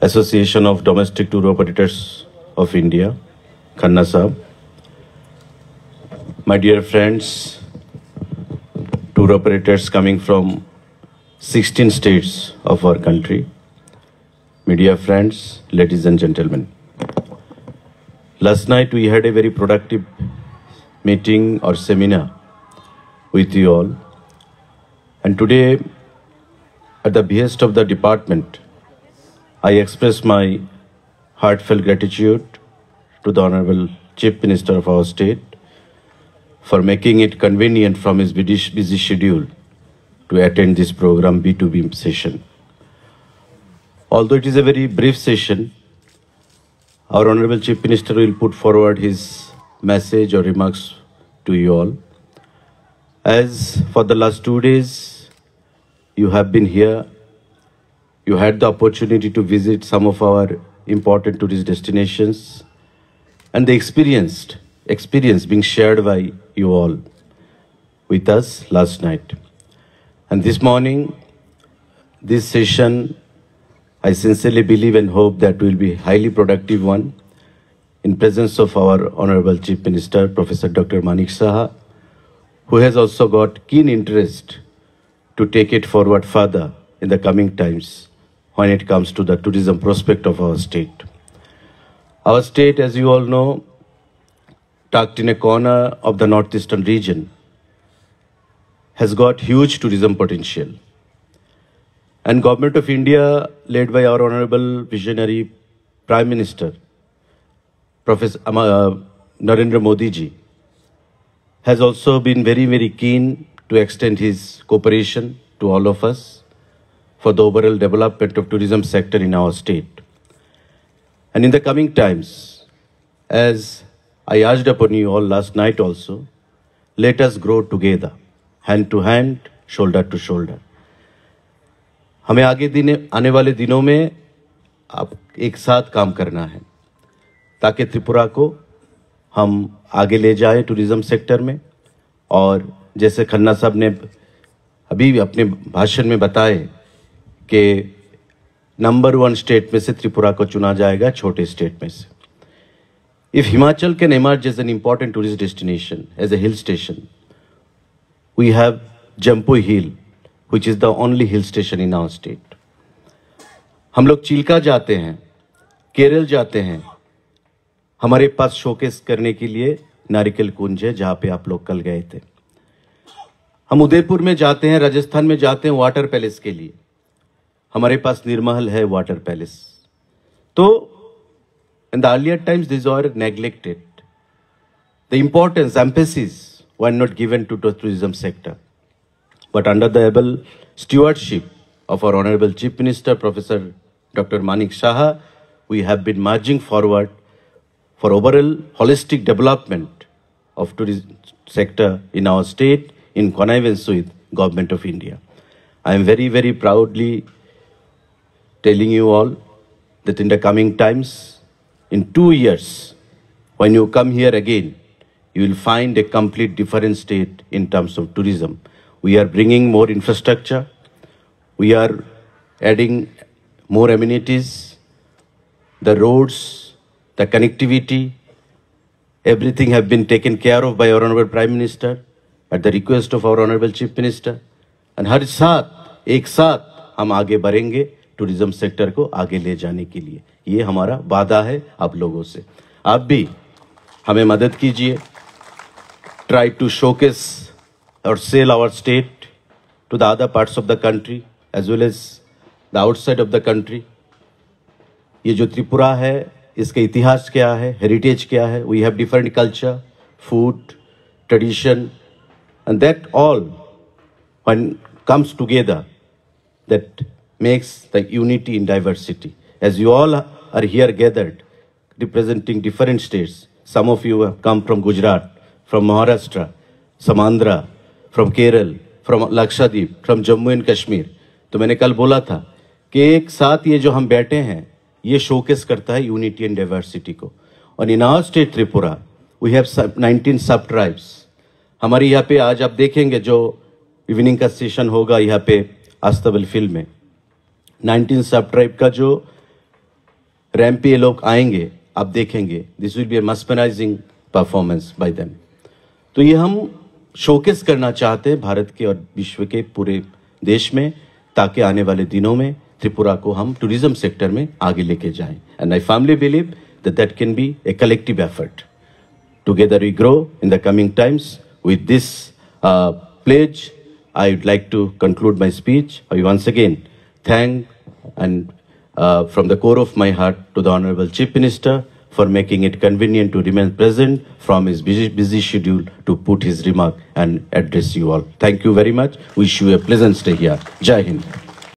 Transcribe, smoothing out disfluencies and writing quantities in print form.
Association of Domestic Tour Operators of India, Khanna Sahab. My dear friends, tour operators coming from 16 states of our country, media friends, ladies and gentlemen. Last night we had a very productive meeting or seminar with you all. And today, at the behest of the department, I express my heartfelt gratitude to the Honorable Chief Minister of our state for making it convenient from his busy schedule to attend this program B2B session. Although it is a very brief session, our Honorable Chief Minister will put forward his message or remarks to you all. As for the last 2 days, you have been here, you had the opportunity to visit some of our important tourist destinations, and the experience being shared by you all with us last night. And this morning, this session, I sincerely believe and hope that will be a highly productive one in presence of our Honorable Chief Minister, Professor Dr. Manik Saha, who has also got keen interest to take it forward further in the coming times when it comes to the tourism prospect of our state. Our state, as you all know, tucked in a corner of the northeastern region, has got huge tourism potential. And Government of India, led by our Honorable Visionary Prime Minister, Professor Narendra Modi ji, has also been very, very keen to extend his cooperation to all of us for the overall development of tourism sector in our state. And in the coming times, as I urged upon you all last night also, let us grow together, hand to hand, shoulder to shoulder. हमें आने वाले दिनों में अब एक साथ काम करना है ताकि त्रिपुरा को हम आगे ले जाएं टूरिज्म सेक्टर में। और जैसे खन्ना साहब ने अभी अपने भाषण में बताए कि नंबर 1 स्टेट में से त्रिपुरा को चुना जाएगा, छोटे स्टेट में से। If Himachal can emerge as an important tourist destination, as a hill station, we have Jampui Hill, which is the only hill station in our state. हम लोग चिल्का जाते हैं, केरल जाते हैं, हमारे पास शोकेस करने के लिए नारिकेल कुंज है जहां पे आप लोग कल गए थे। हम उदयपुर में जाते हैं, राजस्थान में जाते हैं वाटर पैलेस के लिए, हमारे पास निर्महल है वाटर पैलेस। तो in the earlier times these were neglected. The importance, emphasis were not given to the tourism sector. But under the able stewardship of our Honorable Chief Minister, Professor Dr. Manik Saha, we have been marching forward for overall holistic development of tourism sector in our state in connivance with Government of India. I am very, very proudly telling you all that in the coming times, in 2 years, when you come here again, you will find a complete different state in terms of tourism. We are bringing more infrastructure. We are adding more amenities, the roads, the connectivity, everything have been taken care of by our Honorable Prime Minister at the request of our Honorable Chief Minister. And हर साथ एक साथ हम आगे बढ़ेंगे tourism sector को आगे ले जाने के लिए। ये हमारा वादा है आप लोगों से। आप भी हमें मदद कीजिए। Try to showcase or sell our state to the other parts of the country as well as the outside of the country. ये जो त्रिपुरा है इसका इतिहास क्या है, हेरिटेज क्या है, we have different culture, food, tradition, and that all when comes together that makes the unity in diversity. As you all are here gathered representing different states, some of you have come from Gujarat, from Maharashtra, some Andhra, from Kerala, from Lakshadweep, from Jammu and Kashmir. तो मैंने कल बोला था कि एक साथ ये जो हम बैठे हैं ये शोकेस करता है यूनिटी एंड डाइवर्सिटी को। और in our state Tripura we have 19 sub tribes. हमारे यहाँ पे आज आप देखेंगे जो इवनिंग का सेशन होगा यहाँ पे आस्तबल फील्ड में 19 सब ट्राइब का जो रैंप पे ये लोग आएंगे, आप देखेंगे this will be a mesmerising performance by them. तो ये हम शोकेस करना चाहते हैं भारत के और विश्व के पूरे देश में, ताकि आने वाले दिनों में त्रिपुरा को हम टूरिज्म सेक्टर में आगे लेके जाएं। And I firmly believe that can be a collective effort. Together we grow in the coming times. With this pledge, I would like to conclude my speech. I once again thank and from the core of my heart to the Honorable Chief Minister for making it convenient to remain present from his busy schedule to put his remark and address you all. Thank you very much. Wish you a pleasant stay here. Jai Hind.